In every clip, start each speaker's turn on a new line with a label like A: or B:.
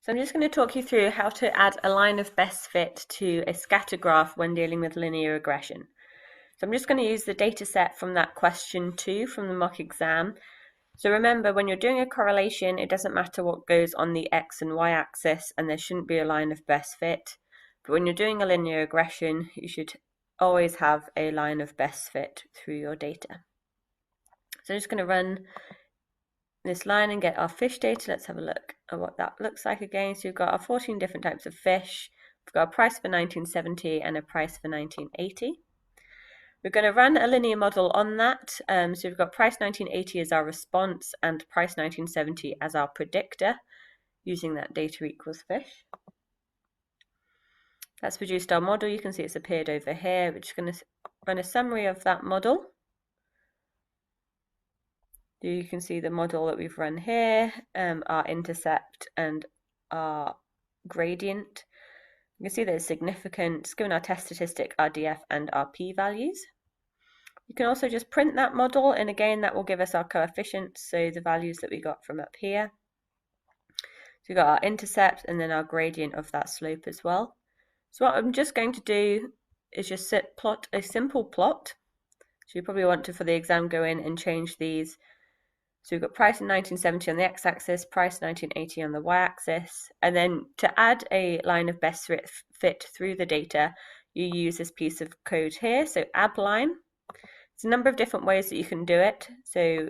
A: So I'm just going to talk you through how to add a line of best fit to a scatter graph when dealing with linear regression. So I'm just going to use the data set from that question 2 from the mock exam. So remember, when you're doing a correlation, it doesn't matter what goes on the x and y axis, and there shouldn't be a line of best fit. But when you're doing a linear regression, you should always have a line of best fit through your data. So I'm just going to run this line and get our fish data. Let's have a look at what that looks like again. So we've got our 14 different types of fish. We've got a price for 1970 and a price for 1980. We're going to run a linear model on that. So we've got price 1980 as our response and price 1970 as our predictor, using that data equals fish. That's produced our model. You can see it's appeared over here. We're just going to run a summary of that model. You can see the model that we've run here, our intercept and our gradient. You can see there's significance given our test statistic, our DF, and our p-values. You can also just print that model, and again that will give us our coefficients, so the values that we got from up here. So we've got our intercept and then our gradient of that slope as well. So what I'm just going to do is just plot a simple plot. So you probably want to, for the exam, go in and change these. So we've got price in 1970 on the x-axis, price 1980 on the y-axis, and then to add a line of best fit through the data, you use this piece of code here, so abline. There's a number of different ways that you can do it. So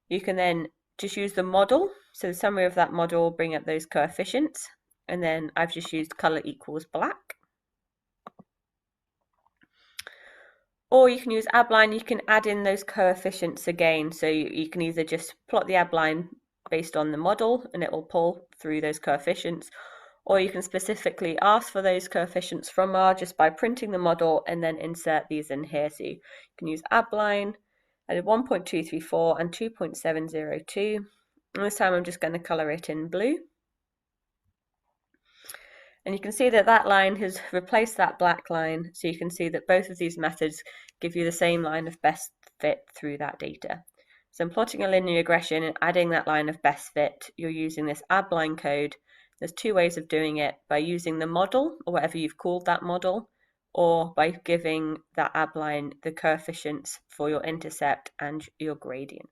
A: you can then just use the model, so the summary of that model will bring up those coefficients, and then I've just used color equals black. Or you can use abline, you can add in those coefficients again. So you can either just plot the abline based on the model and it will pull through those coefficients, or you can specifically ask for those coefficients from R just by printing the model and then insert these in here. So you can use abline. I did 1.234 and 2.702. And this time I'm just going to color it in blue. And you can see that that line has replaced that black line, so you can see that both of these methods give you the same line of best fit through that data. So I'm plotting a linear regression and adding that line of best fit. You're using this abline code. There's two ways of doing it: by using the model, or whatever you've called that model, or by giving that abline the coefficients for your intercept and your gradient.